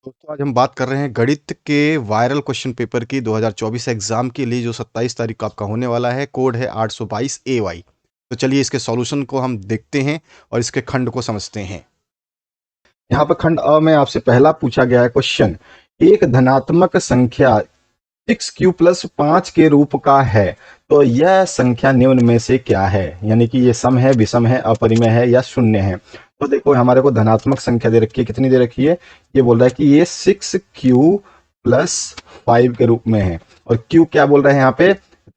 दोस्तों आज हम बात कर रहे हैं गणित के वायरल क्वेश्चन पेपर की 2024 एग्जाम के लिए जो 27 तारीख को आपका होने वाला है। कोड है 822 AY। तो चलिए इसके सॉल्यूशन को हम देखते हैं और इसके खंड को समझते हैं। यहाँ पर खंड अ में आपसे पहला पूछा गया है क्वेश्चन, एक धनात्मक संख्या 6q प्लस 5 के रूप का है तो यह संख्या निम्न में से क्या है। यानी कि ये सम है, विषम है, अपरिमेय है या शून्य है। तो देखो हमारे को धनात्मक संख्या दे रखी है, कितनी दे रखी है, ये बोल रहा है कि ये 6q प्लस 5 के रूप में है। और q क्या बोल रहे हैं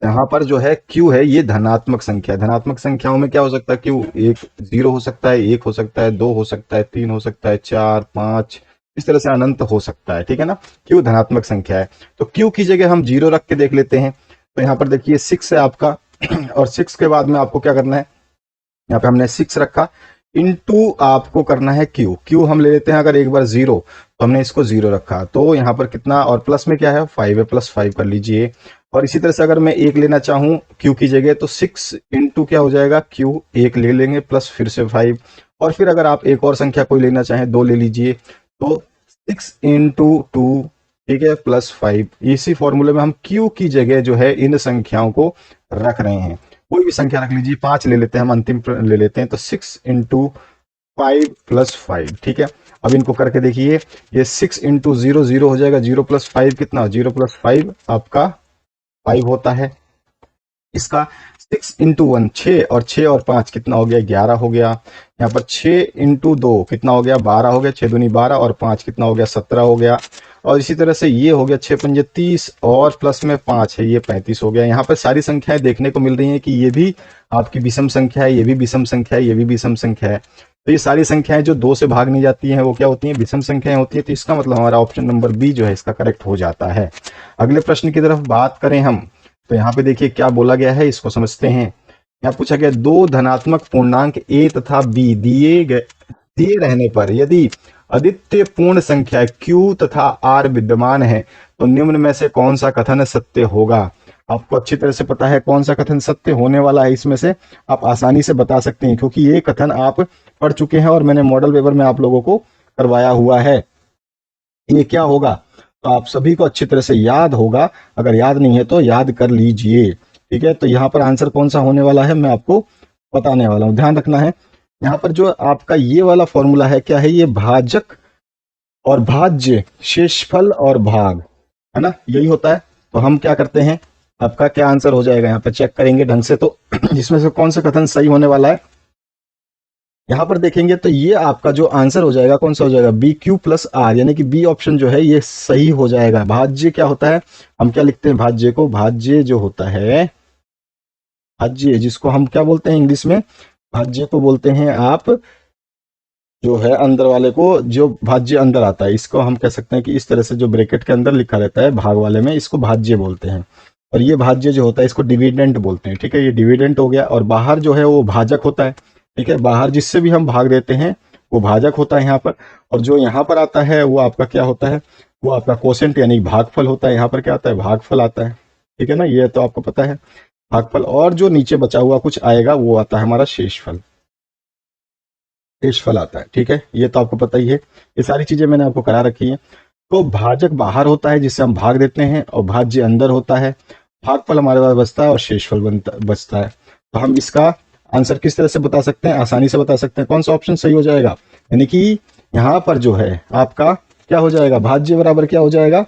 यहाँ पर जो है q है ये धनात्मक संख्या है। धनात्मक संख्याओं में क्या हो सकता है, q एक 0 हो सकता है, 1 हो सकता है, 2 हो सकता है, 3 हो सकता है, 4 5 इस तरह से अनंत हो सकता है। ठीक है ना, q धनात्मक संख्या है। तो q की जगह हम 0 रख के देख लेते हैं। तो यहाँ पर देखिए 6 है आपका और 6 के बाद में आपको क्या करना है, यहाँ पे हमने 6 रखा, इनटू आपको करना है q हम ले लेते हैं। अगर एक बार 0 तो हमने इसको 0 रखा, तो यहाँ पर कितना, और प्लस में क्या है 5 है, प्लस 5 कर लीजिए। और इसी तरह से अगर मैं 1 लेना चाहूँ q की जगह तो 6 इंटू क्या हो जाएगा q, 1 ले लेंगे प्लस फिर से 5। और फिर अगर आप एक और संख्या कोई लेना चाहें 2 ले लीजिए, तो 6 इंटू 2, ठीक है, प्लस 5। इसी फॉर्मूले में हम q की जगह जो है इन संख्याओं को रख रहे हैं। कोई भी संख्या रख लीजिए, 5 ले लेते हैं, हम अंतिम ले लेते हैं, तो 6 इंटू 5 प्लस 5। ठीक है, अब इनको करके देखिए, ये 6 इंटू 0 0 हो जाएगा, 0 प्लस 5 कितना, 0 प्लस 5 आपका 5 होता है। इसका 6 इंटू 1 6, और 6 और 5 कितना हो गया, 11 हो गया। यहाँ पर 6 इंटू 2 कितना हो गया, 12 हो गया, 6 दूनी 12, और 5 कितना हो गया, 17 हो गया। और इसी तरह से ये हो गया 6 पंजे 30, और प्लस में 5 है, ये 35 हो गया। यहाँ पर सारी संख्याएं देखने को मिल रही हैं कि ये भी आपकी विषम संख्या है, ये भी विषम संख्या है, ये भी विषम संख्या है। तो ये सारी संख्याएं जो 2 से भाग नहीं जाती हैं वो क्या होती हैं, विषम संख्याएं होती है। तो इसका मतलब हमारा ऑप्शन नंबर बी जो है इसका करेक्ट हो जाता है। अगले प्रश्न की तरफ बात करें हम, तो यहाँ पे देखिए क्या बोला गया है, इसको समझते हैं। यहाँ पूछा गया दो धनात्मक पूर्णांक a तथा b दिए रहने पर यदि अद्वितीय पूर्ण संख्या q तथा r विद्यमान है तो निम्न में से कौन सा कथन सत्य होगा। आपको अच्छी तरह से पता है कौन सा कथन सत्य होने वाला है, इसमें से आप आसानी से बता सकते हैं क्योंकि ये कथन आप पढ़ चुके हैं और मैंने मॉडल पेपर में आप लोगों को करवाया हुआ है। ये क्या होगा, तो आप सभी को अच्छी तरह से याद होगा, अगर याद नहीं है तो याद कर लीजिए। ठीक है, तो यहाँ पर आंसर कौन सा होने वाला है मैं आपको बताने वाला हूँ, ध्यान रखना है। यहाँ पर जो आपका ये वाला फॉर्मूला है, क्या है, ये भाजक और भाज्य, शेषफल और भाग, है ना, यही होता है। तो हम क्या करते हैं, आपका क्या आंसर हो जाएगा, यहाँ पर चेक करेंगे ढंग से तो इसमें से कौन सा कथन सही होने वाला है। यहाँ पर देखेंगे तो ये आपका जो आंसर हो जाएगा कौन सा हो जाएगा, बी क्यू प्लस आर, यानी कि बी ऑप्शन जो है ये सही हो जाएगा। भाज्य क्या होता है, हम क्या लिखते हैं भाज्य को, भाज्य जो होता है, भाज्य जिसको हम क्या बोलते हैं इंग्लिश में, भाज्य को बोलते हैं आप जो है अंदर वाले को, जो भाज्य अंदर आता है इसको हम कह सकते हैं कि इस तरह से जो ब्रैकेट के अंदर लिखा रहता है भाग वाले में, इसको भाज्य बोलते हैं। और ये भाज्य जो होता है इसको डिविडेंट बोलते हैं। ठीक है, ये डिविडेंट हो गया। और बाहर जो है वो भाजक होता है। ठीक है, बाहर जिससे भी हम भाग देते हैं वो भाजक होता है यहाँ पर। और जो यहाँ पर आता है वो आपका क्या होता है, वो आपका कोसेंट यानी भागफल होता है। यहाँ पर क्या आता है, भागफल आता है। ठीक है ना, ये तो आपको पता है भागफल। और जो नीचे बचा हुआ कुछ आएगा वो आता है हमारा शेषफल, शेषफल आता है। ठीक है, ये तो आपको पता ही है, ये सारी चीजें मैंने आपको करा रखी है। तो भाजक बाहर होता है जिससे हम भाग देते हैं, और भाज्य अंदर होता है, भागफल हमारे पास बचता है और शेषफल बचता है। तो हम इसका आंसर किस तरह से बता सकते हैं, आसानी से बता सकते हैं, कौन सा ऑप्शन सही हो जाएगा। यानी कि यहाँ पर जो है आपका क्या हो जाएगा, भाज्य बराबर क्या हो जाएगा,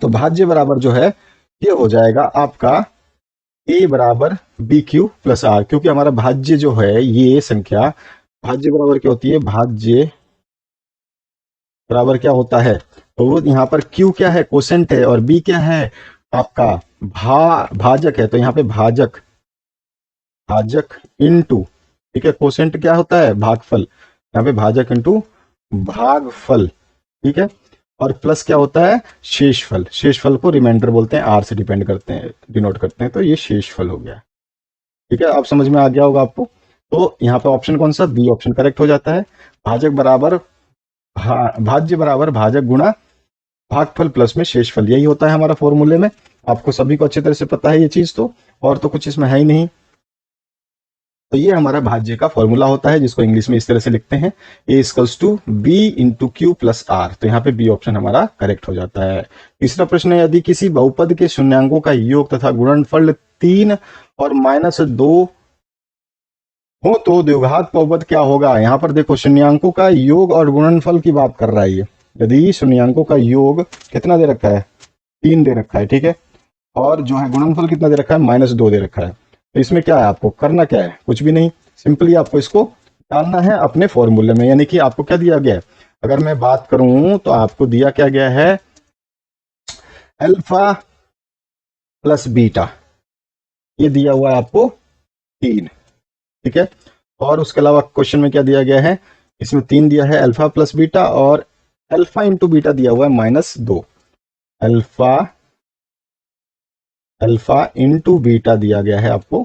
तो भाज्य बराबर जो है ये हो जाएगा आपका a बराबर बी क्यू प्लस आर, क्योंकि हमारा भाज्य जो है ये संख्या, भाज्य बराबर क्या होती है, भाज्य बराबर क्या होता है, तो वो यहाँ पर q क्या है, कोसेंट है, और b क्या है आपका भाजक है। तो यहाँ पे भाजक, भाजक इनटू, ठीक है, कोसेंट क्या होता है, भागफल, यहाँ पे भाजक इनटू भागफल। ठीक है, और प्लस क्या होता है, शेषफल, शेषफल को रिमाइंडर बोलते हैं, आर से डिपेंड करते हैं, डिनोट करते हैं, तो ये शेषफल हो गया। ठीक है, आप समझ में आ गया होगा आपको। तो यहाँ पे ऑप्शन कौन सा, बी ऑप्शन करेक्ट हो जाता है। भाजक बराबर भाज्य बराबर भाजक गुणा भागफल प्लस में शेषफल, यही होता है हमारा फॉर्मूले में। आपको सभी को अच्छी तरह से पता है ये चीज, तो और तो कुछ इसमें है ही नहीं। तो ये हमारा भाज्य का फॉर्मूला होता है, जिसको इंग्लिश में इस तरह से लिखते हैं, a equals to B into Q plus R. तो यहाँ पे बी ऑप्शन हमारा करेक्ट हो जाता है। तीसरा प्रश्न है, यदि किसी बहुपद के शून्यांकों का योग तथा गुणनफल 3 और -2 हो तो द्विघात बहुपद क्या होगा। यहाँ पर देखो शून्यांकों का योग और गुणनफल की बात कर रहा है ये। यदि शून्यांकों का योग कितना दे रखा है, 3 दे रखा है, ठीक है, और जो है गुणनफल कितना दे रखा है, -2 दे रखा है। तो इसमें क्या है, आपको करना क्या है, कुछ भी नहीं, सिंपली आपको इसको डालना है अपने फॉर्मूले में। यानी कि आपको क्या दिया गया है, अगर मैं बात करूं तो आपको दिया क्या गया है, अल्फा प्लस बीटा, ये दिया हुआ है आपको 3, ठीक है। और उसके अलावा क्वेश्चन में क्या दिया गया है, इसमें 3 दिया है, अल्फा प्लस बीटा, और अल्फा इंटू बीटा दिया हुआ है -2, अल्फा इंटू बीटा दिया गया है आपको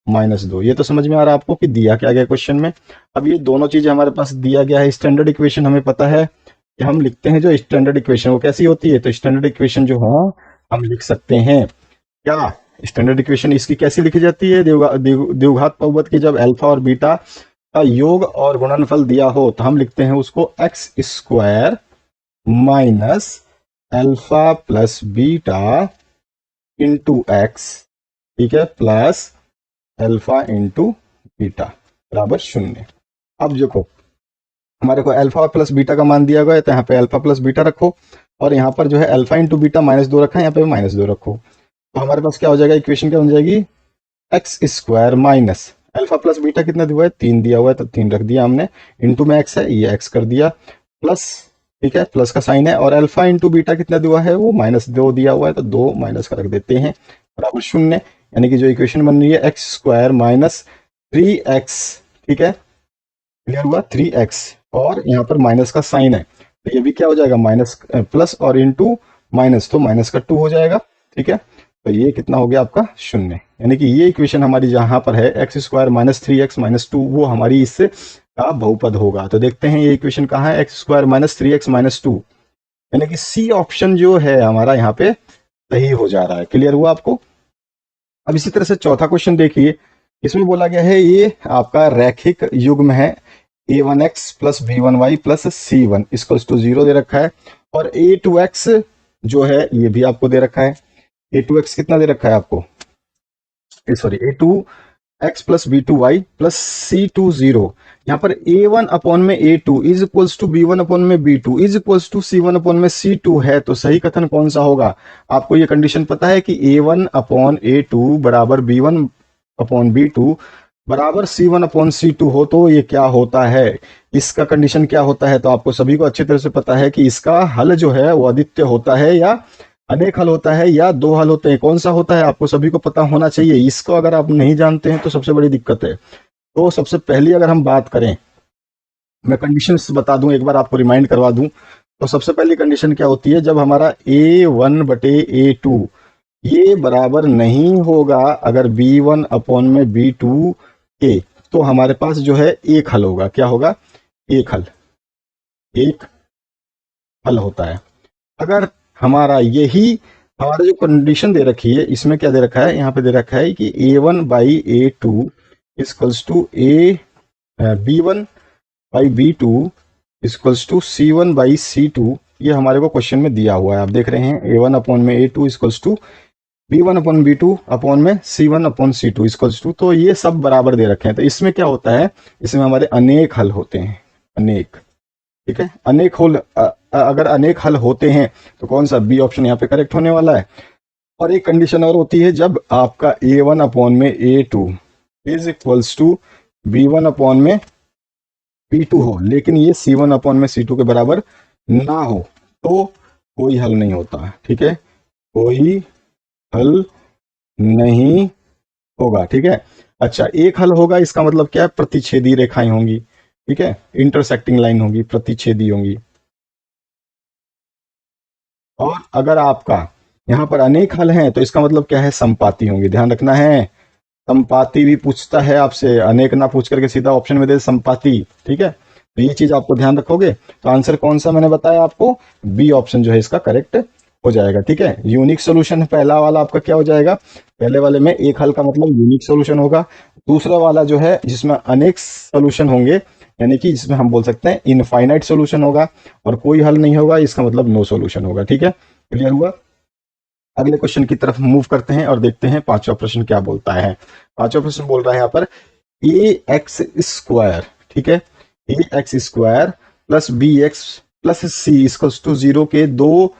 -2। ये तो समझ में आ रहा है आपको कि दिया क्या गया क्वेश्चन में। अब ये दोनों चीजें हमारे पास दिया गया है, स्टैंडर्ड इक्वेशन हमें पता है कि हम लिखते हैं जो स्टैंडर्ड इक्वेशन वो कैसी होती है। तो स्टैंडर्ड इक्वेशन जो है हम लिख सकते हैं क्या, स्टैंडर्ड इक्वेशन इसकी कैसी लिखी जाती है, द्विघात बहुपद की जब अल्फा और बीटा का योग और गुणनफल दिया हो तो हम लिखते हैं उसको x square minus alpha plus beta into x, ठीक है, प्लस अल्फा इंटू बीटा बराबर 0। अब देखो हमारे को अल्फा प्लस बीटा का मान दिया गया है, तो यहाँ पे अल्फा प्लस बीटा रखो, और यहाँ पर जो है अल्फा इंटू बीटा -2 रखा है, यहाँ पे -2 रखो। तो हमारे पास क्या हो जाएगा, इक्वेशन क्या बन जाएगी, x square minus alpha plus beta कितना दिया हुआ है, 3 दिया हुआ है, तो 3 रख दिया हमने, इंटू में एक्स है, ये एक्स कर दिया, प्लस, ठीक है, प्लस का साइन है, और अल्फा इंटू बीटा कितना दिया है, वो -2 दिया हुआ है, तो 2 माइनस का रख देते हैं बराबर 0। यानी कि जो इक्वेशन बन रही है एक्स स्क्वायर माइनस 3x, ठीक है, क्लियर हुआ, 3x, और यहाँ पर माइनस का साइन है, तो ये भी क्या हो जाएगा, माइनस प्लस और इंटू माइनस, तो माइनस का 2 हो जाएगा, ठीक है। तो ये कितना हो गया आपका 0। यानी कि ये इक्वेशन हमारी जहां पर है एक्स स्क्वायर -3x -2, वो हमारी इससे का बहुपद होगा। तो देखते हैं ये इक्वेशन कहाँ है, एक्स स्क्वायर -3x -2, यानी कि सी ऑप्शन जो है हमारा यहाँ पे सही हो जा रहा है। क्लियर हुआ आपको। अब इसी तरह से चौथा क्वेश्चन देखिए, इसमें बोला गया है ये आपका रैखिक युग्म है, a1x plus b1y plus c1 equals to 0 दे रखा है, और a2x जो है ये भी आपको दे रखा है। a2x कितना दे रखा है आपको, sorry a2x plus b2y plus c2 0। यहाँ पर a1 अपॉन में a2 is equals to b1 upon में b2 is equals to c1 upon में c2 है, तो सही कथन कौन सा होगा। आपको ये कंडीशन पता है कि a1 अपॉन a2 बराबर b1 अपॉन b2 बराबर c1 अपॉन c2 हो, तो ये क्या होता है, इसका कंडीशन क्या होता है। तो आपको सभी को अच्छी तरह से पता है कि इसका हल जो है वो अद्वितीय होता है या अनेक हल होता है या 2 हल होते हैं, कौन सा होता है आपको सभी को पता होना चाहिए। इसको अगर आप नहीं जानते हैं तो सबसे बड़ी दिक्कत है। तो सबसे पहली अगर हम बात करें, मैं कंडीशंस बता दूं, एक बार आपको रिमाइंड करवा दूं, तो सबसे पहली कंडीशन क्या होती है, जब हमारा a1 बटे a2 ये बराबर नहीं होगा अगर b1 अपॉन में b2 के, तो हमारे पास जो है एक हल होगा। क्या होगा, एक हल होता है। अगर हमारा यही हमारा जो कंडीशन दे रखी है, इसमें क्या दे रखा है, यहाँ पे दे रखा है कि a1 by a2 equals to b1 by b2 equals to c1 by c2, ये हमारे को क्वेश्चन में दिया हुआ है। आप देख रहे हैं a1 अपॉन में a2 equals to b1 upon b2 upon में c1 upon c2 equals to, तो ये सब बराबर दे रखे हैं। तो इसमें क्या होता है, इसमें हमारे अनेक हल होते हैं, अनेक, ठीक है, अनेक हल, अगर अनेक हल होते हैं तो कौन सा, बी ऑप्शन यहाँ पे करेक्ट होने वाला है। और एक कंडीशन और होती है, जब आपका a1 अपॉन में a2 is equals to b1 upon में b2 हो, लेकिन ये c1 अपॉन में c2 के बराबर ना हो, तो कोई हल नहीं होता, ठीक है, कोई हल नहीं होगा, ठीक है। अच्छा, एक हल होगा, इसका मतलब क्या है, प्रतिच्छेदी रेखाएं होंगी, ठीक है, इंटरसेक्टिंग लाइन होगी, प्रतिच्छेदी होंगी। और अगर आपका यहाँ पर अनेक हल हैं तो इसका मतलब क्या है, संपाती होंगी। ध्यान रखना है, संपाती भी पूछता है आपसे, अनेक ना पूछ करके सीधा ऑप्शन में दे संपाती, ठीक है। तो ये चीज आपको ध्यान रखोगे। तो आंसर कौन सा मैंने बताया आपको, बी ऑप्शन जो है इसका करेक्ट हो जाएगा। ठीक है, यूनिक सोल्यूशन पहला वाला आपका क्या हो जाएगा, पहले वाले में एक हल का मतलब यूनिक सोल्यूशन होगा। दूसरा वाला जो है जिसमें अनेक सोल्यूशन होंगे, यानी कि जिसमें हम बोल सकते हैं इनफाइनाइट सोल्यूशन होगा और कोई हल नहीं होगा, इसका मतलब नो सोल्यूशन होगा। ठीक है, क्लियर हुआ। अगले क्वेश्चन की तरफ मूव करते हैं और देखते हैं पांचवा प्रश्न क्या बोलता है। पांचवा प्रश्न बोल रहा है यहाँ पर ए एक्स स्क्वायर, ठीक है, A X square plus B X plus C equals to 0 के दो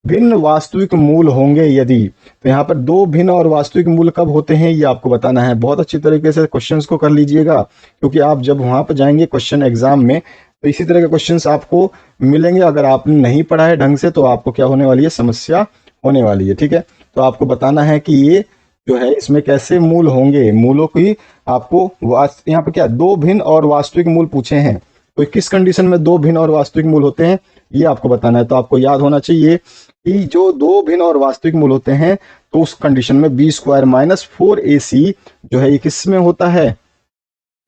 भिन्न वास्तविक मूल होंगे यदि। तो यहाँ पर दो भिन्न और वास्तविक मूल कब होते हैं ये आपको बताना है। बहुत अच्छी तरीके से क्वेश्चंस को कर लीजिएगा, क्योंकि आप जब वहां पर जाएंगे क्वेश्चन एग्जाम में तो इसी तरह के क्वेश्चंस आपको मिलेंगे। अगर आपने नहीं पढ़ा है ढंग से तो आपको क्या होने वाली है, समस्या होने वाली है। ठीक है, तो आपको बताना है कि ये जो है इसमें कैसे मूल होंगे, मूलों की आपको यहाँ पे क्या दो भिन्न और वास्तविक मूल पूछे हैं, तो किस कंडीशन में दो भिन्न और वास्तविक मूल होते हैं ये आपको बताना है। तो आपको याद होना चाहिए कि जो दो भिन्न और वास्तविक मूल होते हैं तो उस कंडीशन में बी स्क्वायर माइनस 4ac जो है ये किस में होता है,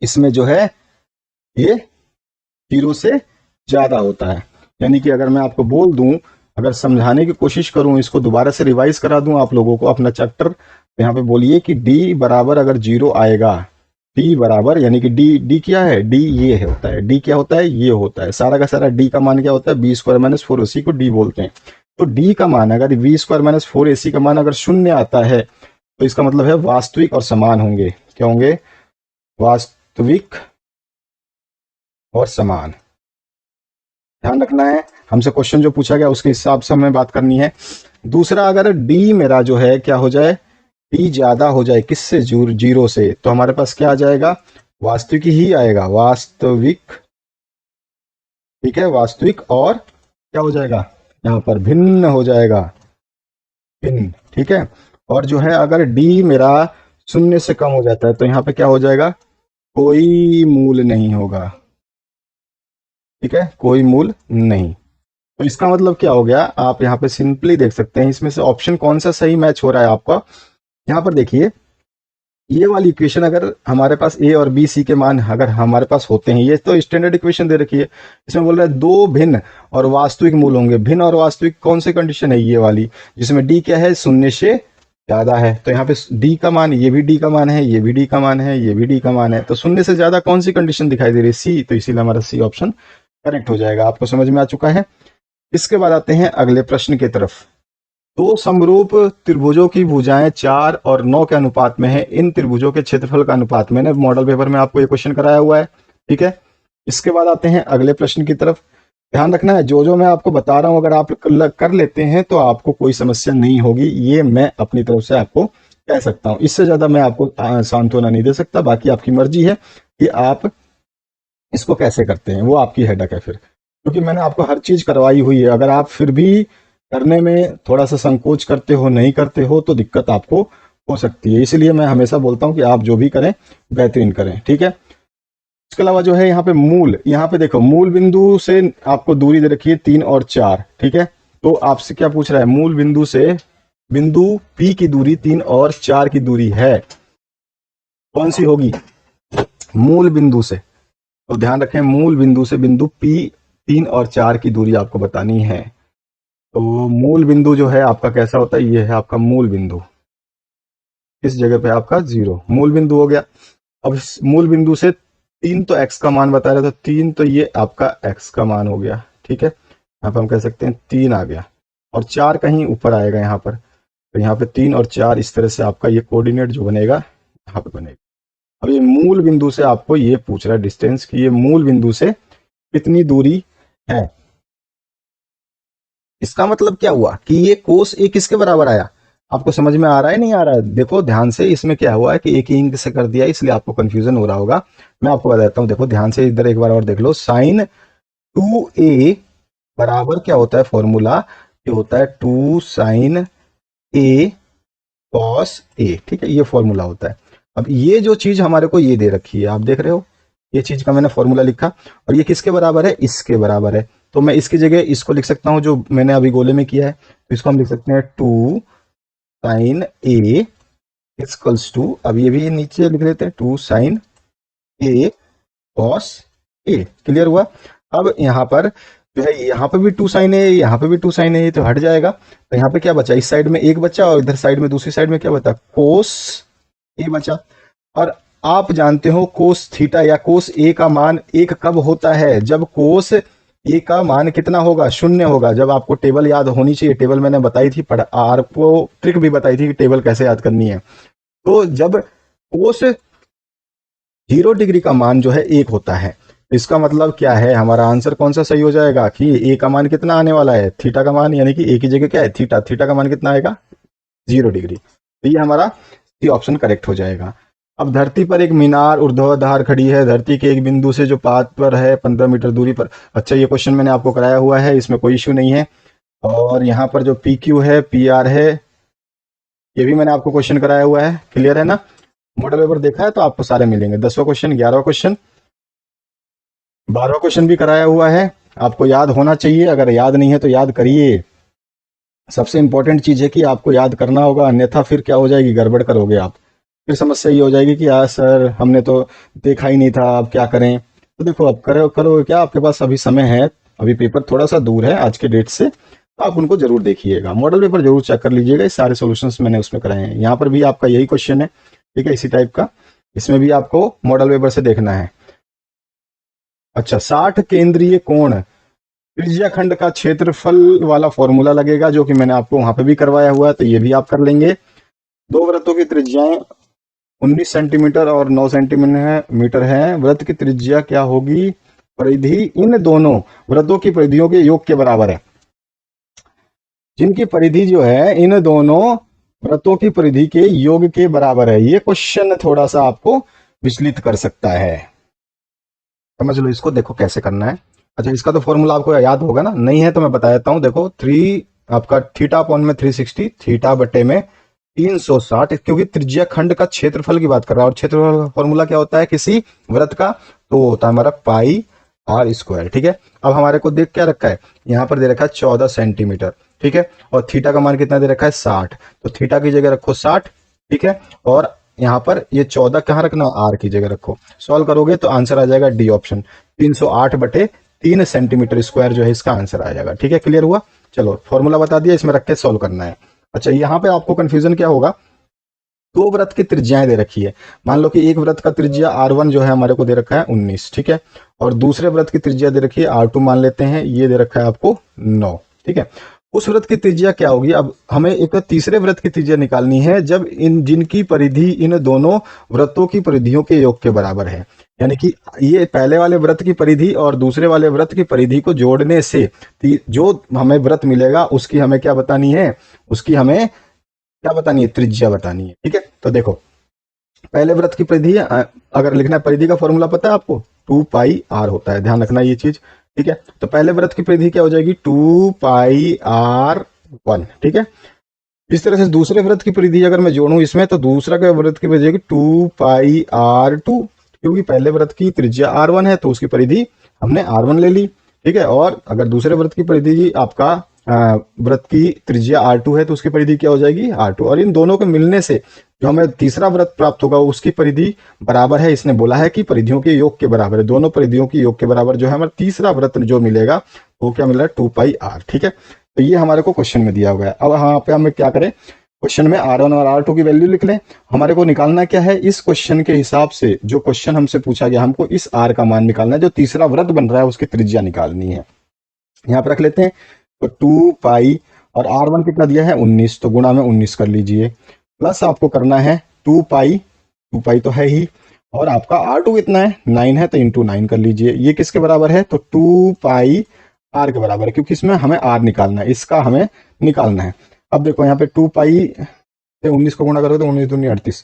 इसमें जो है ये 0 से ज्यादा होता है। यानी कि अगर मैं आपको बोल दूं, अगर समझाने की कोशिश करूं, इसको दोबारा से रिवाइज करा दूं आप लोगों को अपना चैप्टर, तो यहाँ पे बोलिए कि d बराबर अगर 0 आएगा, d बराबर यानी कि d क्या है, d ये होता है, d क्या होता है, ये होता है, सारा का सारा d का मान क्या होता है, बी स्क्वायर माइनस 4ac को d बोलते हैं। तो d का मान अगर बी स्क्वायर माइनस 4ac का मान अगर शून्य आता है तो इसका मतलब है वास्तविक और समान होंगे। क्या होंगे, वास्तविक और समान। ध्यान रखना है, हमसे क्वेश्चन जो पूछा गया उसके हिसाब से हमें बात करनी है। दूसरा, अगर डी मेरा जो है क्या हो जाए, डी ज्यादा हो जाए किससे, 0 से, तो हमारे पास क्या आ जाएगा, वास्तविक ही आएगा, वास्तविक। ठीक है, वास्तविक और क्या हो जाएगा, यहाँ पर भिन्न हो जाएगा, भिन्न। ठीक है, और जो है अगर डी मेरा 0 से कम हो जाता है तो यहाँ पे क्या हो जाएगा, कोई मूल नहीं होगा। ठीक है, कोई मूल नहीं। तो इसका मतलब क्या हो गया, आप यहाँ पे सिंपली देख सकते हैं इसमें से ऑप्शन कौन सा सही मैच हो रहा है आपका। यहाँ पर देखिए, ये वाली इक्वेशन अगर हमारे पास ए और बी सी के मान अगर हमारे पास होते हैं, ये तो स्टैंडर्ड इक्वेशन दे रखी है, इसमें बोल रहा है दो भिन्न और वास्तविक मूल होंगे। भिन्न और वास्तविक कौन सी कंडीशन है, ये वाली जिसमें डी क्या है, 0 से ज्यादा है। तो यहाँ पे डी का मान, ये भी डी का मान है, ये भी डी का मान है, ये भी डी का मान है, तो 0 से ज्यादा कौन सी कंडीशन दिखाई दे रही है, सी। तो इसीलिए हमारा सी ऑप्शन करेक्ट हो जाएगा। आपको समझ में आ चुका है। इसके बाद आते हैं अगले प्रश्न की तरफ। दो समरूप त्रिभुजों की भुजाएं 4 और 9 के अनुपात में है, इन त्रिभुजों के क्षेत्रफल का अनुपात। मैंने मॉडल पेपर में आपको ये क्वेश्चन कराया हुआ है। ठीक है, इसके बाद आते हैं अगले प्रश्न की तरफ। ध्यान रखना है, जो मैं आपको बता रहा हूं अगर आप कर लेते हैं तो आपको कोई समस्या नहीं होगी, ये मैं अपनी तरफ से आपको कह सकता हूं। इससे ज्यादा मैं आपको सांत्वना नहीं दे सकता, बाकी आपकी मर्जी है कि आप इसको कैसे करते हैं, वो आपकी हेडक है फिर, क्योंकि मैंने आपको हर चीज करवाई हुई है। अगर आप फिर भी करने में थोड़ा सा संकोच करते हो, नहीं करते हो, तो दिक्कत आपको हो सकती है। इसलिए मैं हमेशा बोलता हूं कि आप जो भी करें बेहतरीन करें। ठीक है, इसके अलावा जो है यहाँ पे मूल, यहाँ पे देखो मूल बिंदु से आपको दूरी दे रखी है 3 और 4। ठीक है, तो आपसे क्या पूछ रहा है, मूल बिंदु से बिंदु P की दूरी 3 और 4 की दूरी है, कौन सी होगी, मूल बिंदु से। तो ध्यान रखें, मूल बिंदु से बिंदु P 3 और 4 की दूरी आपको बतानी है। तो मूल बिंदु जो है आपका कैसा होता है, ये है आपका मूल बिंदु, इस जगह पे आपका 0 मूल बिंदु हो गया। अब इस मूल बिंदु से 3 तो x का मान बता रहे, तो 3 तो ये आपका x का मान हो गया। ठीक है, यहाँ पे हम कह सकते हैं 3 आ गया, और 4 कहीं ऊपर आएगा यहाँ पर, तो यहाँ पे 3 और 4 इस तरह से आपका ये कोऑर्डिनेट जो बनेगा यहाँ पे बनेगा। अब ये मूल बिंदु से आपको ये पूछ रहा है डिस्टेंस कि ये मूल बिंदु से कितनी दूरी है। इसका मतलब क्या हुआ कि ये कोस ए किसके बराबर आया, आपको समझ में आ रहा है नहीं आ रहा है, देखो ध्यान से। इसमें क्या हुआ है कि एक ही इंक से कर दिया, इसलिए आपको कंफ्यूजन हो रहा होगा। मैं आपको बताता हूँ, देखो ध्यान से इधर एक बार और देख लो। साइन 2a बराबर क्या होता है, फॉर्मूला ये होता है 2 साइन a कॉस a। ठीक है, ये फॉर्मूला होता है। अब ये जो चीज हमारे को ये दे रखी है, आप देख रहे हो, ये चीज का मैंने फॉर्मूला लिखा, और ये किसके बराबर है, इसके बराबर है। तो मैं इसकी जगह इसको लिख सकता हूं जो मैंने अभी गोले में किया है, तो इसको हम लिख सकते हैं 2 साइन ए इक्वल्स टू, अब ये भी नीचे लिख लेते हैं 2 sign A cos A. Clear हुआ। अब यहाँ पर जो है यहाँ पे भी 2 साइन है, यहाँ पे भी 2 साइन है, ये तो हट जाएगा। तो यहाँ पे क्या बचा, इस साइड में एक बचा और इधर साइड में दूसरी साइड में क्या बचा, कोस ए बचा। और आप जानते हो कोस थीटा या कोस ए का मान 1 कब होता है, जब कोस ए का मान कितना होगा, 0 होगा। जब आपको टेबल याद होनी चाहिए, टेबल मैंने बताई थी, आपको ट्रिक भी बताई थी कि टेबल कैसे याद करनी है। तो जब कोस 0 डिग्री का मान जो है 1 होता है, इसका मतलब क्या है, हमारा आंसर कौन सा सही हो जाएगा कि ए का मान कितना आने वाला है, थीटा का मान, यानी कि ए की जगह क्या है थीटा, थीटा का मान कितना आएगा 0 डिग्री। तो ये हमारा सी ऑप्शन करेक्ट हो जाएगा। अब धरती पर एक मीनार ऊर्ध्वाधर खड़ी है, धरती के एक बिंदु से जो पाथ पर है 15 मीटर दूरी पर। अच्छा, ये क्वेश्चन मैंने आपको कराया हुआ है, इसमें कोई इश्यू नहीं है। और यहाँ पर जो पी क्यू है, पी आर है, ये भी मैंने आपको क्वेश्चन कराया हुआ है, क्लियर है ना। मॉडल पेपर देखा है तो आपको सारे मिलेंगे, 10वां क्वेश्चन, 11वां क्वेश्चन, 12वां क्वेश्चन भी कराया हुआ है। आपको याद होना चाहिए, अगर याद नहीं है तो याद करिए। सबसे इंपॉर्टेंट चीज है कि आपको याद करना होगा, अन्यथा फिर क्या हो जाएगी, गड़बड़ करोगे आप, फिर समस्या ये हो जाएगी कि यार सर हमने तो देखा ही नहीं था, अब क्या करें। तो देखो, अब करो करो क्या, आपके पास अभी समय है, अभी पेपर थोड़ा सा दूर है आज के डेट से, तो आप उनको जरूर देखिएगा, मॉडल पेपर जरूर चेक कर लीजिएगा। ये सारे सॉल्यूशंस मैंने उसमें कराए हैं। यहाँ पर भी आपका यही क्वेश्चन है, ठीक है, इसी टाइप का, इसमें भी आपको मॉडल पेपर से देखना है। अच्छा, 60 केंद्रीय कोण त्रिज्या खंड का क्षेत्रफल वाला फॉर्मूला लगेगा, जो कि मैंने आपको वहां पे भी करवाया हुआ है, तो ये भी आप कर लेंगे। दो वृत्तों की त्रिज्याएं 19 सेंटीमीटर और 9 सेंटीमीटर है। वृत्त की त्रिज्या क्या होगी, परिधि इन दोनों वृत्तों की परिधियों के योग के बराबर है, जिनकी परिधि जो है इन दोनों वृत्तों की परिधि के योग के बराबर है। ये क्वेश्चन थोड़ा सा आपको विचलित कर सकता है, समझ लो इसको, देखो कैसे करना है। अच्छा, इसका तो फॉर्मूला आपको याद होगा ना, नहीं है तो मैं बता देता हूँ। देखो 3 आपका थीटा अपॉन में 360, थीटा बटे में 360, क्योंकि त्रिज्या खंड का क्षेत्रफल की बात कर रहा है, और क्षेत्रफल का फॉर्मूला क्या होता है किसी वृत्त का, तो होता है हमारा पाई आर स्क्वायर, ठीक है। अब हमारे को देख क्या रखा है, यहाँ पर दे रखा है 14 सेंटीमीटर, ठीक है, और थीटा का मान कितना दे रखा है 60, तो थीटा की जगह रखो 60, ठीक है, और यहाँ पर ये 14 कहाँ रखना, आर की जगह रखो। सॉल्व करोगे तो आंसर आ जाएगा डी ऑप्शन, 308 बटे 3 सेंटीमीटर स्क्वायर जो है इसका आंसर आ जाएगा, ठीक है, क्लियर हुआ। चलो फॉर्मूला बता दिया, इसमें रख के सॉल्व करना है। अच्छा, यहाँ पे आपको कंफ्यूजन क्या होगा, दो वृत्त की त्रिज्याएं दे रखी है। मान लो कि एक वृत्त का त्रिज्या R1 जो है हमारे को दे रखा है 19, ठीक है, और दूसरे वृत्त की त्रिज्या दे रखी है R2 मान लेते हैं, ये दे रखा है आपको 9, ठीक है। उस वृत्त की त्रिज्या क्या होगी, अब हमें एक तीसरे वृत्त की त्रिज्या निकालनी है, जब इन जिनकी परिधि इन दोनों वृत्तों की परिधियों के योग के बराबर है। यानी कि ये पहले वाले वृत्त की परिधि और दूसरे वाले वृत्त की परिधि को जोड़ने से जो हमें वृत्त मिलेगा उसकी हमें क्या बतानी है, उसकी हमें क्या बतानी है, त्रिज्या बतानी है, ठीक है। तो देखो, पहले वृत्त की परिधि अगर लिखना है, परिधि का फॉर्मूला पता है आपको, 2 पाई आर होता है, ध्यान रखना ये चीज, ठीक है। तो पहले वृत्त की परिधि क्या हो जाएगी, 2 पाई आर 1, ठीक है। इस तरह से दूसरे वृत्त की परिधि अगर मैं जोड़ूं इसमें, तो दूसरा का वृत्त की परिधि 2 पाई आर 2, क्योंकि पहले वृत्त की त्रिज्या R1 है तो उसकी परिधि हमने R1 ले ली, ठीक है। और अगर दूसरे वृत्त की परिधि आपका वृत्त की त्रिज्या R2 है तो उसकी परिधि क्या हो जाएगी, R2, और इन दोनों के मिलने से जो हमें तीसरा वृत्त प्राप्त होगा उसकी परिधि बराबर है, इसने बोला है कि परिधियों के योग के बराबर है, दोनों परिधियों के योग के बराबर जो है हमारा तीसरा वृत्त जो मिलेगा वो क्या मिल रहा है, 2 पाई आर, ठीक है। तो ये हमारे को क्वेश्चन में दिया हुआ है। अब यहाँ पे हमें क्या करें, क्वेश्चन में R1 और R2 की वैल्यू लिख लें। हमारे को निकालना क्या है, इस क्वेश्चन के हिसाब से जो क्वेश्चन हमसे पूछा गया, हमको इस R का मान निकालना है, जो तीसरा वृत्त बन रहा है उसकी त्रिज्या निकालनी है। यहाँ पे रख लेते हैं, तो 2 पाई और R1 कितना दिया है 19, तो गुणा में 19 कर लीजिए, प्लस आपको करना है 2 पाई तो है ही, और आपका R2 कितना है 9 है, तो इंटू 9 कर लीजिए। ये किसके बराबर है, तो 2 पाई आर के बराबर है, क्योंकि इसमें हमें आर निकालना है, इसका हमें निकालना है। अब देखो यहाँ पे 2 पाई से 19 को गुणा करोगे तो 19 दूनी 38,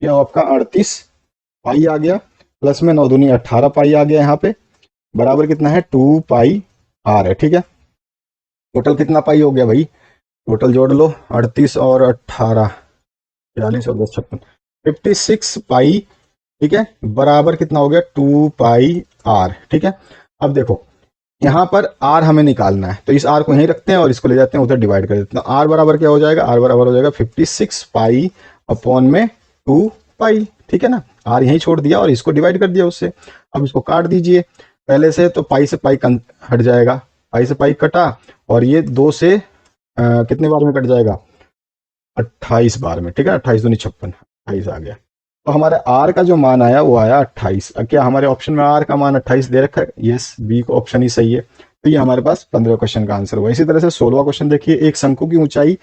यह आपका 38 पाई आ गया, प्लस में 9 दूनी 18 पाई आ गया, यहाँ पे बराबर कितना है 2 पाई आर है, ठीक है। टोटल कितना पाई हो गया भाई, टोटल जोड़ लो, 38 और 18, 40 और 10 56, 56 पाई, ठीक है, बराबर कितना हो गया 2 पाई आर, ठीक है। अब देखो यहाँ पर आर हमें निकालना है, तो इस आर को यहीं रखते हैं और इसको ले जाते हैं उधर, डिवाइड कर देते हैं। आर बराबर क्या हो जाएगा, आर बराबर हो जाएगा 56 पाई अपॉन में 2 पाई, ठीक है ना। आर यहीं छोड़ दिया और इसको डिवाइड कर दिया उससे। अब इसको काट दीजिए पहले से, तो पाई से पाई हट जाएगा, पाई से पाई कटा, और ये 2 से कितने बार में कट जाएगा, 28 बार में, ठीक है, 28 दूनी 56, 28 आ गया। तो हमारे आर का जो मान आया वो आया 28। क्या हमारे ऑप्शन में आर का मान 28 दे रखा है? यस, बी को ऑप्शन ही सही है। तो ये हमारे पास 15 क्वेश्चन का आंसर हुआ। इसी तरह से 16वां क्वेश्चन देखिए, एक शंकु की ऊंचाई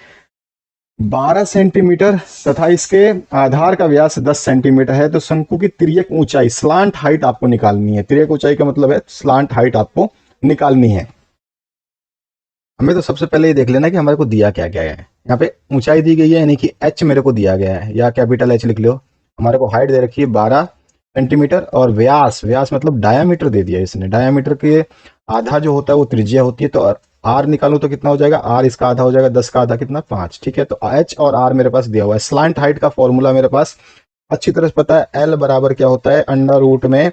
12 सेंटीमीटर तथा इसके आधार का व्यास 10 सेंटीमीटर है, तो शंकु की तिर्यक ऊंचाई, स्लांट हाइट आपको निकालनी है। तिर्यक ऊंचाई का मतलब है स्लांट हाइट आपको निकालनी है। हमें तो सबसे पहले ये देख लेना कि हमारे को दिया क्या क्या है। यहाँ पे ऊंचाई दी गई है, यानी कि एच मेरे को दिया गया है, या कैपिटल एच लिख लो। हमारे को हाइट दे रखी है 12 सेंटीमीटर, और व्यास, व्यास मतलब डायामीटर दे दिया इसने। डायामीटर के आधा जो होता है वो त्रिज्या होती है, तो आर निकालो तो कितना हो जाएगा, आर इसका आधा हो जाएगा, 10 का आधा कितना, 5, ठीक है। तो एच और आर मेरे पास दिया हुआ है। स्लांट हाइट का फॉर्मूला मेरे पास अच्छी तरह से पता है, एल बराबर क्या होता है, अंडर रूट में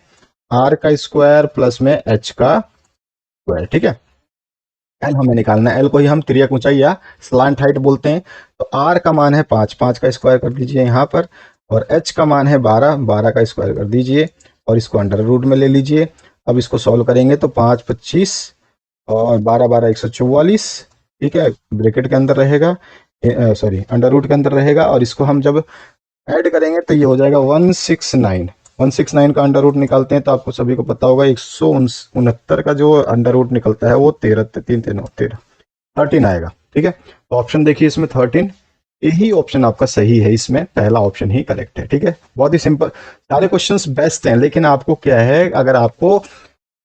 आर का स्क्वायर प्लस में एच का स्क्वायर, ठीक है। एल हमें निकालना है, एल को ही हम तिर्यक ऊंचाई या स्लांट हाइट बोलते हैं। तो आर का मान है 5, 5 का स्क्वायर कर दीजिए यहाँ पर, और एच का मान है 12, 12 का स्क्वायर कर दीजिए, और इसको अंडर रूट में ले लीजिए। अब इसको सॉल्व करेंगे तो 5 25 और 12 12 144, ठीक है, ब्रैकेट के अंदर रहेगा, सॉरी अंडर रूट के अंदर रहेगा, और इसको हम जब ऐड करेंगे तो ये हो जाएगा 169। 169 का अंडर रूट निकालते हैं तो आपको सभी को पता होगा 169 का जो अंडर रूट निकलता है वो 13 3 3 13 13 आएगा, ठीक है। तो ऑप्शन देखिए इसमें 13, यही ऑप्शन आपका सही है, इसमें पहला ऑप्शन ही करेक्ट है, ठीक है। बहुत ही सिंपल, सारे क्वेश्चंस बेस्ट हैं, लेकिन आपको क्या है, अगर आपको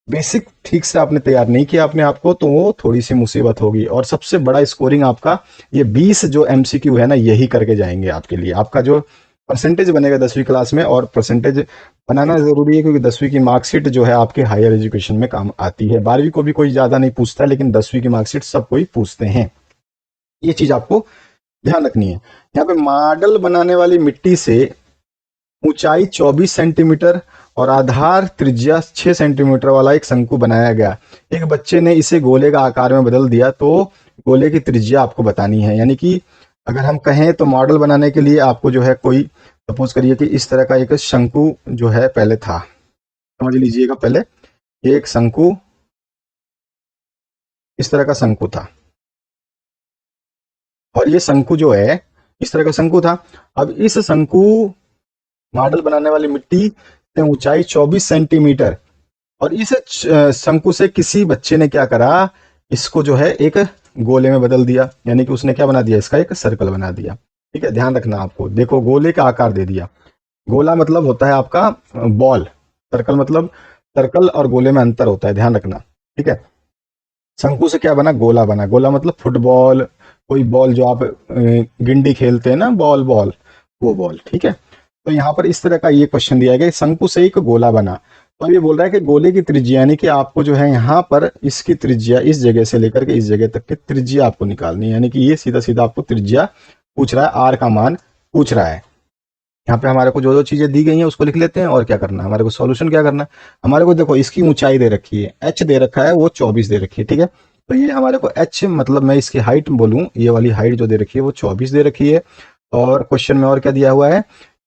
बेसिक ठीक से आपने तैयार नहीं किया अपने आप को, तो वो थोड़ी सी मुसीबत होगी। और सबसे बड़ा स्कोरिंग आपका ये 20 जो एमसीक्यू है ना, यही करके जाएंगे आपके लिए। आपका जो परसेंटेज बनेगा 10वीं क्लास में, और परसेंटेज बनाना जरूरी है क्योंकि 10वीं की मार्कशीट जो है आपके हायर एजुकेशन में काम आती है। 12वीं को भी कोई ज्यादा नहीं पूछता है, लेकिन 10वीं की मार्कशीट सब कोई पूछते हैं। ये चीज आपको ध्यान रखनी है। यहाँ पे मॉडल बनाने वाली मिट्टी से ऊंचाई 24 सेंटीमीटर और आधार त्रिज्या 6 सेंटीमीटर वाला एक शंकु बनाया गया। एक बच्चे ने इसे गोले का आकार में बदल दिया, तो गोले की त्रिज्या आपको बतानी है। यानी कि अगर हम कहें तो मॉडल बनाने के लिए आपको जो है, कोई सपोज करिए कि इस तरह का एक शंकु जो है पहले था, समझ लीजिएगा, पहले एक शंकु, इस तरह का शंकु था, और ये शंकु जो है इस तरह का शंकु था। अब इस शंकु मॉडल बनाने वाली मिट्टी से ऊंचाई 24 सेंटीमीटर, और इस शंकु से किसी बच्चे ने क्या करा, इसको जो है एक गोले में बदल दिया। यानी कि उसने क्या बना दिया, इसका एक सर्कल बना दिया, ठीक है। ध्यान रखना आपको, देखो गोले का आकार दे दिया। गोला मतलब होता है आपका बॉल, सर्कल मतलब सर्कल और गोले में अंतर होता है, ध्यान रखना, ठीक है। शंकु से क्या बना, गोला बना। गोला मतलब फुटबॉल, कोई बॉल जो आप गिंडी खेलते हैं ना, बॉल बॉल, वो बॉल, ठीक है। तो यहाँ पर इस तरह का ये क्वेश्चन दिया गया, शंकु से एक गोला बना। तो अब ये बोल रहा है कि गोले की त्रिज्या, यानी कि आपको जो है यहाँ पर इसकी त्रिज्या, इस जगह से लेकर के इस जगह तक की त्रिज्या आपको निकालनी है। यानी कि ये सीधा सीधा आपको त्रिज्या पूछ रहा है, आर का मान पूछ रहा है। यहाँ पे हमारे को जो जो चीजें दी गई हैं उसको लिख लेते हैं, और क्या करना है हमारे को, सॉल्यूशन क्या करना है हमारे को। देखो इसकी ऊंचाई दे रखी है, एच दे रखा है, वो 24 दे रखी है, ठीक है। तो ये हमारे को एच मतलब मैं इसकी हाइट बोलूं, ये वाली हाइट जो दे रखी है वो 24 दे रखी है। और क्वेश्चन में और क्या दिया हुआ है,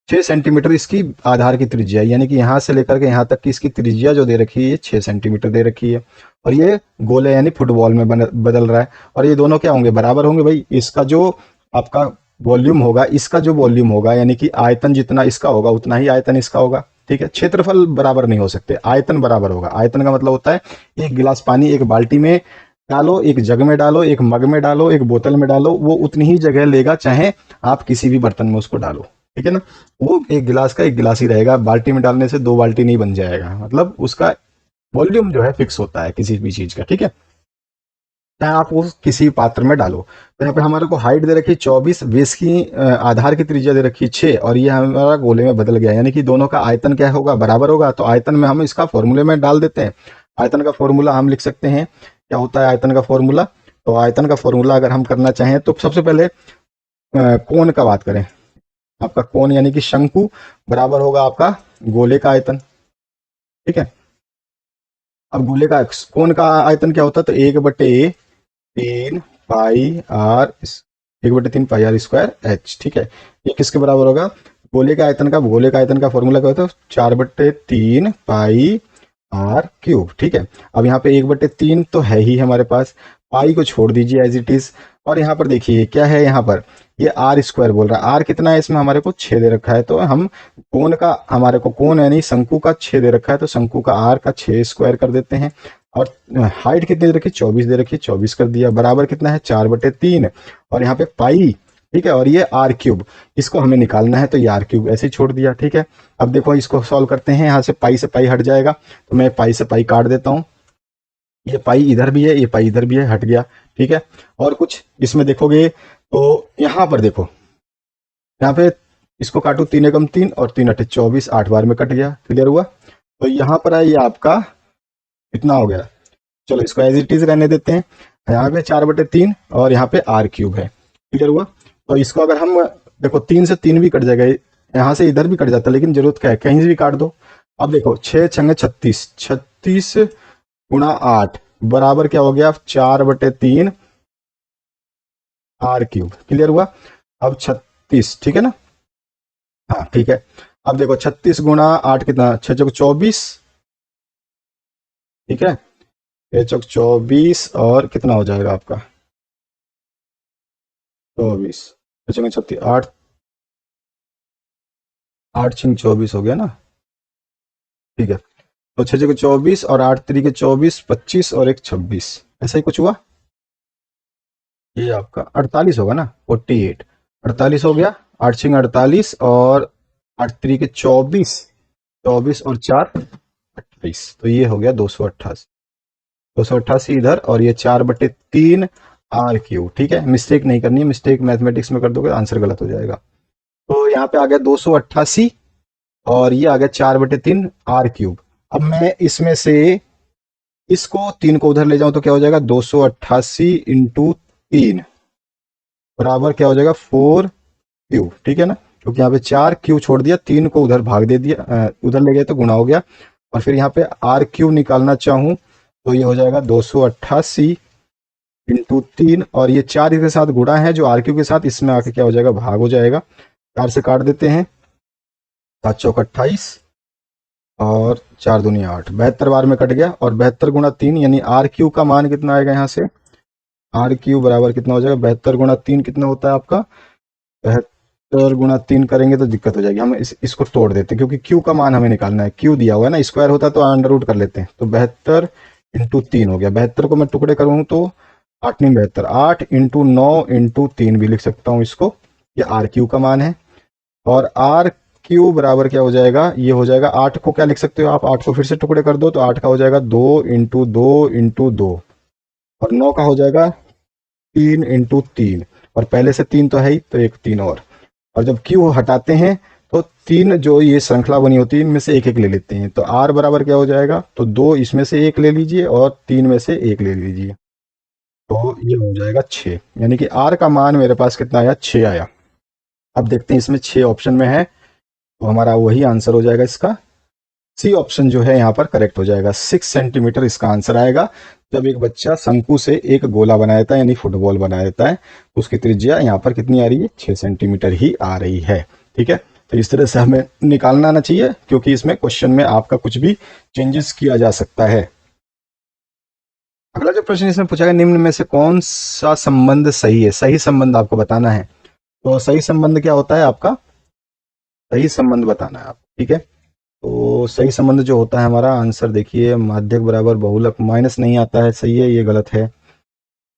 6 सेंटीमीटर इसकी आधार की त्रिज्या है। यानी कि यहाँ से लेकर के यहाँ तक की इसकी त्रिज्या जो दे रखी है ये 6 सेंटीमीटर दे रखी है। और ये गोले यानी फुटबॉल में बदल रहा है, और ये दोनों क्या होंगे, बराबर होंगे भाई। इसका जो आपका वॉल्यूम होगा, इसका जो वॉल्यूम होगा, यानी कि आयतन जितना इसका होगा उतना ही आयतन इसका होगा, ठीक है। क्षेत्रफल बराबर नहीं हो सकते, आयतन बराबर होगा। आयतन का मतलब होता है एक गिलास पानी एक बाल्टी में डालो, एक जग में डालो, एक मग में डालो, एक बोतल में डालो, वो उतनी ही जगह लेगा, चाहे आप किसी भी बर्तन में उसको डालो, ठीक है ना। वो एक गिलास का एक गिलास ही रहेगा, बाल्टी में डालने से 2 बाल्टी नहीं बन जाएगा। मतलब उसका वॉल्यूम जो है फिक्स होता है किसी भी चीज का, ठीक है, चाहे आप वो किसी पात्र में डालो। तो यहाँ पे हमारे को हाइट दे रखी है 24, बेस की आधार की त्रिज्या दे रखी है 6, और ये हमारा गोले में बदल गया। यानी कि दोनों का आयतन क्या होगा, बराबर होगा। तो आयतन में हम इसका फॉर्मूले में डाल देते हैं। आयतन का फॉर्मूला हम लिख सकते हैं, क्या होता है आयतन का फॉर्मूला। तो आयतन का फॉर्मूला अगर हम करना चाहें तो सबसे पहले कोण का बात करें, आपका कोण यानी कि शंकु बराबर होगा आपका गोले का आयतन, ठीक है। अब गोले का कोण का आयतन क्या होता है, तो 1/3 pi R, 1/3 pi R square H, ठीक है। ये किसके बराबर होगा, गोले का आयतन का। गोले का आयतन का फॉर्मूला क्या होता है, 4/3 पाई आर क्यूब। ठीक है, अब यहाँ पे 1/3 तो है ही हमारे पास, पाई को छोड़ दीजिए एज इट इज। और यहाँ पर देखिए क्या है, यहाँ पर ये आर स्क्वायर बोल रहा है। आर कितना है इसमें, हमारे को 6 दे रखा है, तो हम कोण का, हमारे को कोण है नहीं शंकु का 6 दे रखा है, तो शंकु का आर का 6 स्क्वायर कर देते हैं। और हाइट कितनी दे रखी, 24 दे रखी, 24 कर दिया, बराबर कितना है 4/3। और यहाँ पे पाई, ठीक है, और ये आर क्यूब, इसको हमें निकालना है, तो ये आर क्यूब ऐसे ही छोड़ दिया। ठीक है, अब देखो इसको सॉल्व करते हैं, यहाँ से पाई हट जाएगा, तो मैं पाई से पाई काट देता हूँ, ये पाई इधर भी है, ये पाई इधर भी है, हट गया। ठीक है, और कुछ इसमें देखोगे तो यहाँ पर देखो, यहाँ पे इसको काटो, 3 एकम 3 और 3 अठे 24, 8 बार में कट गया, क्लियर हुआ। तो यहाँ पर है ये आपका कितना हो गया, चलो इसको एज इट इज रहने देते हैं। यहाँ पे 4/3 और यहाँ पे आर क्यूब है, क्लियर हुआ। तो इसको अगर हम देखो 3 से 3 भी कट जाएगा, यहाँ से इधर भी कट जाता है, लेकिन जरूरत क्या है, कहीं से भी काट दो। अब देखो 6 छंगे 36, 36 गुणा 8 बराबर क्या हो गया, 4/3 आर क्यूब, क्लियर हुआ। अब 36, ठीक है ना, हाँ ठीक है। अब देखो 36 गुणा 8 कितना, 6 चौक 24, ठीक है, 6 चौक 24 और कितना हो जाएगा आपका 24, 6 36, 8 8 6 24 हो गया ना, ठीक है। तो 6 6 24 और 8 3 24, 25 और 1 26, ऐसा ही कुछ हुआ। ये आपका 48 होगा ना, 48, 48 हो गया, 8 6 48 और 8 3 24, 24 और 4 28, तो ये हो गया 288, 288 इधर, और ये 4/3 आर क्यूब। ठीक है, मिस्टेक नहीं करनी है, मिस्टेक मैथमेटिक्स में कर दोगे आंसर गलत हो जाएगा। तो यहाँ पे आ गया 288 और ये आ गया 4/3 आर क्यूब। अब मैं इसमें से इसको 3 को उधर ले जाऊं तो क्या हो जाएगा, 288 इंटू 3 बराबर क्या हो जाएगा 4 क्यू, ठीक है ना, क्योंकि यहाँ पे 4 क्यू छोड़ दिया, 3 को उधर भाग दे दिया, उधर ले गए तो गुणा हो गया। और फिर यहाँ पे आर क्यू निकालना चाहूँ तो ये हो जाएगा 288 इंटू 3, और ये 4 इसके साथ गुणा है जो आर क्यू के साथ, इसमें आके क्या हो जाएगा भाग हो जाएगा, 4 से काट देते हैं, 7 चौक 28 और 4 दूनी 8, 72 बार में कट गया। और 72 गुणा 3 यानी आर क्यू का मान कितना आएगा, यहाँ से आर क्यू बराबर कितना हो जाएगा, 72 गुणा 3 कितना होता है आपका, 72 गुणा 3 करेंगे तो दिक्कत हो जाएगी, हम इसको तोड़ देते हैं क्योंकि क्यू का मान हमें निकालना है, क्यू दिया हुआ है ना, स्क्वायर होता तो अंडर रूट कर लेते हैं। तो 72 इंटू 3 हो गया, 72 को मैं टुकड़े करूँ तो 8 नहीं 72, 8 इंटू 9 इंटू 3 भी लिख सकता हूँ इसको, ये आर क्यू का मान है। और आर क्यू बराबर क्या हो जाएगा, ये हो जाएगा 8 को क्या लिख सकते हो आप, 8 को फिर से टुकड़े कर दो तो 8 का हो जाएगा 2 इंटू 2 इंटू 2, और 9 का हो जाएगा 3 इंटू 3, और पहले से 3 तो है ही, तो एक 3 और जब क्यू हटाते हैं तो 3 जो ये श्रृंखला बनी होती है इनमें से एक एक ले लेते हैं, तो आर बराबर क्या हो जाएगा, तो 2 इसमें से एक ले लीजिए और 3 में से एक ले लीजिए, तो ये हो जाएगा 6, यानी कि आर का मान मेरे पास कितना आया, 6 आया। अब देखते हैं इसमें 6 ऑप्शन में है, तो हमारा वही आंसर हो जाएगा, इसका सी ऑप्शन जो है यहाँ पर करेक्ट हो जाएगा, 6 सेंटीमीटर इसका आंसर आएगा। जब एक बच्चा शंकु से एक गोला बना देता है यानी फुटबॉल बना देता है, उसकी त्रिज्या यहाँ पर कितनी आ रही है, 6 सेंटीमीटर ही आ रही है। ठीक है, तो इस तरह से हमें निकालना आना चाहिए, क्योंकि इसमें क्वेश्चन में आपका कुछ भी चेंजेस किया जा सकता है। अगला जो प्रश्न इसमें पूछा गया, निम्न में से कौन सा संबंध सही है, सही संबंध आपको बताना है। तो सही संबंध क्या होता है आपका, सही संबंध बताना है आप, ठीक है। तो सही संबंध जो होता है हमारा, आंसर देखिए, माध्यक बराबर बहुलक, माइनस नहीं आता है, सही है, ये गलत है।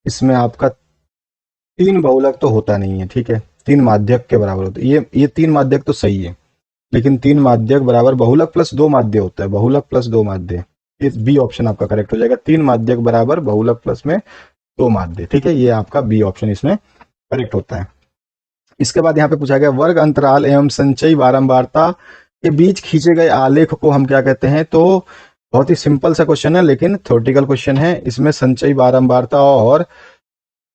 इसमें आपका 3 बहुलक तो होता नहीं है, ठीक है, 3 माध्यक के बराबर होता है, ये 3 माध्यक तो सही है, लेकिन 3 माध्यक बराबर बहुलक प्लस 2 माध्य होता है, बहुलक प्लस 2 माध्य, ये बी ऑप्शन आपका करेक्ट हो जाएगा, 3 माध्यक बराबर बहुलक प्लस में 2 माध्य, ठीक है, ये आपका बी ऑप्शन इसमें करेक्ट होता है। इसके बाद यहाँ पे पूछा गया, वर्ग अंतराल एवं संचयी बारंबारता के बीच खींचे गए आलेख को हम क्या कहते हैं। तो बहुत ही सिंपल सा क्वेश्चन है, लेकिन थ्योरेटिकल क्वेश्चन है। इसमें संचयी बारंबारता और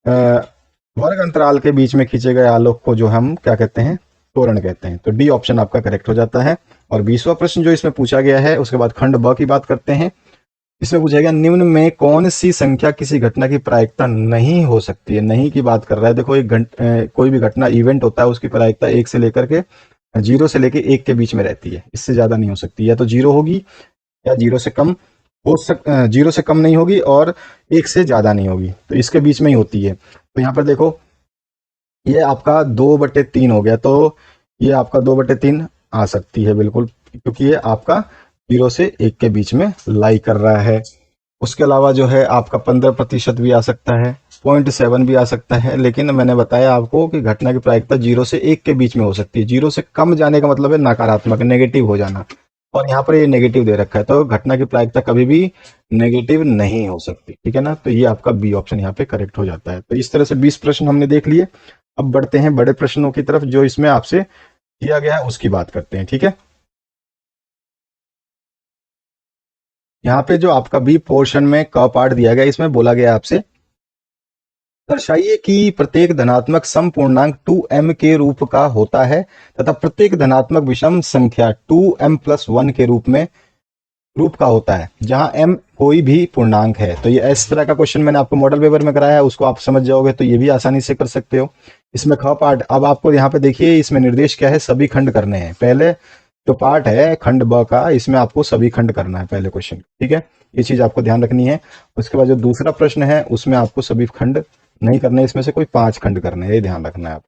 वर्ग अंतराल के बीच में खींचे गए आलोक को जो हम क्या कहते हैं, त्वरण कहते हैं। तो डी ऑप्शन आपका करेक्ट हो जाता है। और 20वां प्रश्न जो इसमें पूछा गया है, उसके बाद खंड ब की बात करते हैं। इसमें पूछा गया, निम्न में कौन सी संख्या किसी घटना की प्रायिकता नहीं हो सकती है। नहीं की बात कर रहा है, देखो कोई भी घटना इवेंट होता है, उसकी प्रायिकता 1 से लेकर के 0 से लेकर 1 के बीच में रहती है, इससे ज्यादा नहीं हो सकती, या तो 0 होगी या 0 से कम जीरो से कम नहीं होगी और एक से ज़्यादा नहीं होगी, तो इसके बीच में ही होती है। तो यहाँ पर देखो, ये आपका 2/3 हो गया, तो ये आपका 2/3 आ सकती है बिल्कुल, क्योंकि ये आपका 0 से 1 के बीच में लाई कर रहा है। उसके अलावा जो है आपका 15% भी आ सकता है, 0.7 भी आ सकता है, लेकिन मैंने बताया आपको कि घटना की प्रायिकता 0 से 1 के बीच में हो सकती है। 0 से कम जाने का मतलब है नकारात्मक, नेगेटिव हो जाना, और यहाँ पर ये नेगेटिव दे रखा है, तो घटना की प्रायिकता कभी भी नेगेटिव नहीं हो सकती, ठीक है ना। तो ये आपका बी ऑप्शन यहाँ पे करेक्ट हो जाता है। तो इस तरह से 20 प्रश्न हमने देख लिए। अब बढ़ते हैं बड़े प्रश्नों की तरफ, जो इसमें आपसे किया गया है उसकी बात करते हैं, ठीक है। यहाँ पे जो आपका बी पोर्शन में क पार्ट दिया गया है, इसमें बोला गया है आपसे, दर्शाइए कि प्रत्येक धनात्मक समपूर्णांक 2m के रूप का होता है तथा प्रत्येक धनात्मक विषम संख्या 2m+1 के रूप का होता है, जहां m कोई भी पूर्णांक है। तो ये इस तरह का क्वेश्चन मैंने आपको मॉडल पेपर में कराया है, उसको आप समझ जाओगे तो ये भी आसानी से कर सकते हो। इसमें ख पार्ट, अब आपको यहाँ पे देखिए इसमें निर्देश क्या है, सभी खंड करने हैं। पहले जो पार्ट है खंड ब का, इसमें आपको सभी खंड करना है पहले क्वेश्चन, ठीक है, ये चीज आपको ध्यान रखनी है। उसके बाद जो दूसरा प्रश्न है उसमें आपको सभी खंड नहीं करने, इसमें से कोई 5 खंड करने हैं, ये ध्यान रखना है आप।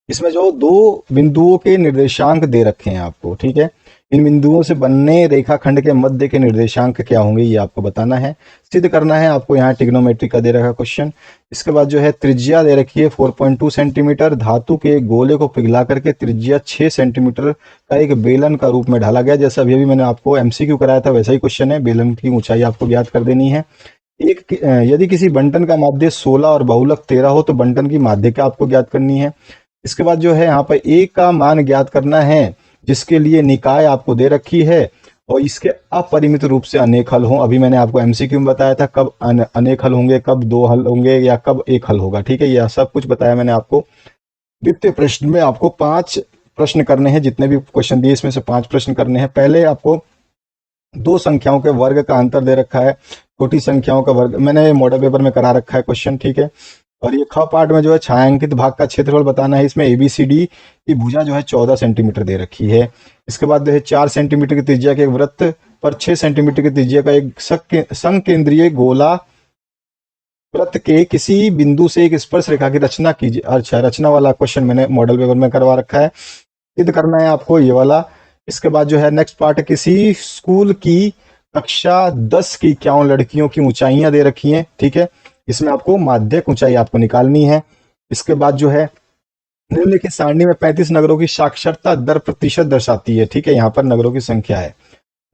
इसमें जो 2 बिंदुओं के निर्देशांक दे रखे हैं आपको, ठीक है, इन बिंदुओं से बनने रेखाखंड के मध्य के निर्देशांक क्या होंगे ये आपको बताना है, सिद्ध करना है आपको। यहाँ ट्रिग्नोमेट्री का दे रखा क्वेश्चन। इसके बाद जो है त्रिज्या दे रखी है 4.2 सेंटीमीटर, धातु के गोले को पिघला करके त्रिज्या 6 सेंटीमीटर का एक बेलन का रूप में ढाला गया। जैसा अभी मैंने आपको एमसीक्यू कराया था वैसा ही क्वेश्चन है, बेलन की ऊंचाई आपको ज्ञात कर देनी है। यदि किसी बंटन का माध्य 16 और बहुलक 13 हो तो बंटन की माध्यिका आपको ज्ञात करनी है। इसके बाद जो है यहाँ पर ए का मान ज्ञात करना है, जिसके लिए निकाय आपको दे रखी है और इसके अपरिमित रूप से अनेक हल हों। अभी मैंने आपको एमसीक्यू में बताया था कब अनेक हल होंगे, कब 2 हल होंगे या कब 1 हल होगा, ठीक है, यह सब कुछ बताया मैंने आपको। द्वितीय प्रश्न में आपको 5 प्रश्न करने हैं, जितने भी क्वेश्चन दिए इसमें से 5 प्रश्न करने हैं। पहले आपको 2 संख्याओं के वर्ग का अंतर दे रखा है, छोटी संख्याओं का वर्ग मैंने मॉडल पेपर में करा रखा है क्वेश्चन, ठीक है। और ये ख पार्ट में जो है छायांकित भाग का क्षेत्रफल बताना है। इसमें एबीसीडी की भुजा जो है 14 सेंटीमीटर दे रखी है। इसके बाद जो है 4 सेंटीमीटर की त्रिज्या के एक वृत्त पर 6 सेंटीमीटर की त्रिज्या का एक संकेंद्रीय गोला वृत्त के किसी बिंदु से एक स्पर्श रेखा की रचना कीजिए। अच्छा, रचना वाला क्वेश्चन मैंने मॉडल पेपर में करवा रखा है, सिद्ध करना है आपको ये वाला। इसके बाद जो है नेक्स्ट पार्ट, किसी स्कूल की कक्षा 10 की इक्यावन लड़कियों की ऊंचाइयां दे रखी हैं, ठीक है, इसमें आपको माध्यक ऊंचाई आपको निकालनी है। इसके बाद जो है निम्नलिखित सारणी में 35 नगरों की साक्षरता दर प्रतिशत दर्शाती है, ठीक है, यहाँ पर नगरों की संख्या है,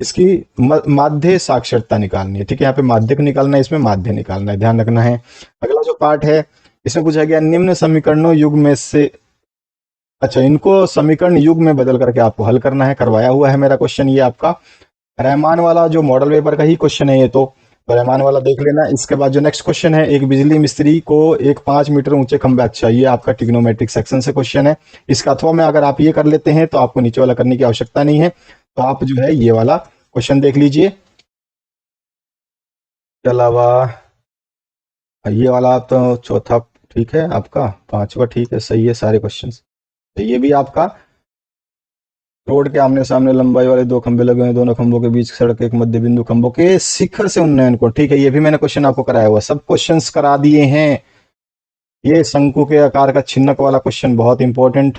इसकी माध्य साक्षरता निकालनी है, ठीक है, यहाँ पे माध्यक निकालना है, इसमें माध्य निकालना है, ध्यान रखना है। अगला जो पार्ट है इसमें पूछा गया निम्न समीकरणों युग में से, अच्छा, इनको समीकरण युग में बदल करके आपको हल करना है, करवाया हुआ है मेरा क्वेश्चन, ये आपका रहमान वाला जो मॉडल पेपर का ही क्वेश्चन है ये, तो रहमान वाला देख लेना। इसके बाद जो नेक्स्ट क्वेश्चन है, एक बिजली मिस्त्री को एक 5 मीटर ऊंचे खंभे, अच्छा, ये आपका ट्रिग्नोमेट्रिक सेक्शन से क्वेश्चन है। इसका अथवा में अगर आप ये कर लेते हैं तो आपको नीचे वाला करने की आवश्यकता नहीं है, तो आप जो है ये वाला क्वेश्चन देख लीजिए। इसके अलावा ये वाला आप तो चौथा ठीक है, आपका 5वां ठीक है, सही है सारे क्वेश्चन। तो ये भी आपका रोड के आमने सामने लंबाई वाले 2 खंभे लगे हुए हैं, दोनों खंभों के बीच सड़क एक मध्य बिंदु, खंभों के शिखर से उन्नयन को, ठीक है, ये भी मैंने क्वेश्चन आपको कराया हुआ, सब क्वेश्चंस करा दिए हैं। ये शंकु के आकार का छिन्नक वाला क्वेश्चन बहुत इंपॉर्टेंट।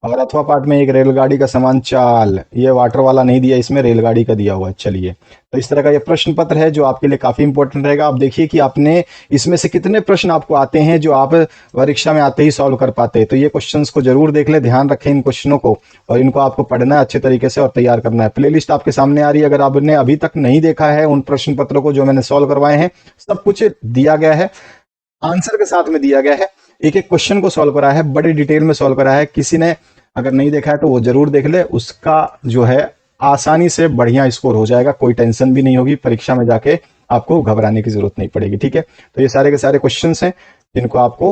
और अथवा पार्ट में एक रेलगाड़ी का समान चाल, ये वाटर वाला नहीं दिया, इसमें रेलगाड़ी का दिया हुआ है। चलिए, तो इस तरह का ये प्रश्न पत्र है जो आपके लिए काफी इंपॉर्टेंट रहेगा। आप देखिए कि आपने इसमें से कितने प्रश्न आपको आते हैं जो आप परीक्षा में आते ही सॉल्व कर पाते हैं। तो ये क्वेश्चंस को जरूर देख ले, ध्यान रखें इन क्वेश्चनों को, और इनको आपको पढ़ना है अच्छे तरीके से और तैयार करना है। प्लेलिस्ट आपके सामने आ रही है, अगर आपने अभी तक नहीं देखा है उन प्रश्न पत्रों को जो मैंने सॉल्व करवाए हैं, सब कुछ दिया गया है, आंसर के साथ में दिया गया है, एक एक क्वेश्चन को सॉल्व करा है, बड़ी डिटेल में सॉल्व करा है। किसी ने अगर नहीं देखा है तो वो जरूर देख ले, उसका जो है आसानी से बढ़िया स्कोर हो जाएगा, कोई टेंशन भी नहीं होगी, परीक्षा में जाके आपको घबराने की जरूरत नहीं पड़ेगी, ठीक है। तो ये सारे के सारे क्वेश्चंस हैं जिनको आपको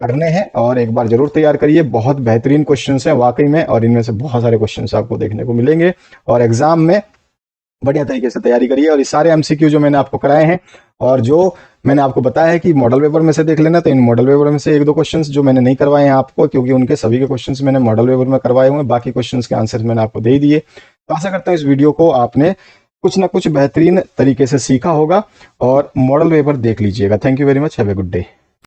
करने हैं, और एक बार जरूर तैयार करिए, बहुत बेहतरीन क्वेश्चंस हैं वाकई में, और इनमें से बहुत सारे क्वेश्चंस आपको देखने को मिलेंगे, और एग्जाम में बढ़िया तरीके से तैयारी करिए। और ये सारे एमसीक्यू जो मैंने आपको कराए हैं और जो मैंने आपको बताया है कि मॉडल पेपर में से देख लेना, तो इन मॉडल पेपर में से 1-2 क्वेश्चंस जो मैंने नहीं करवाए हैं आपको, क्योंकि उनके सभी के क्वेश्चंस मैंने मॉडल पेपर में करवाए हुए हैं, बाकी क्वेश्चंस के आंसर्स मैंने आपको दे ही दिए। तो आशा करता हूँ इस वीडियो को आपने कुछ ना कुछ बेहतरीन तरीके से सीखा होगा और मॉडल पेपर देख लीजिएगा। Thank you very much, have a good day.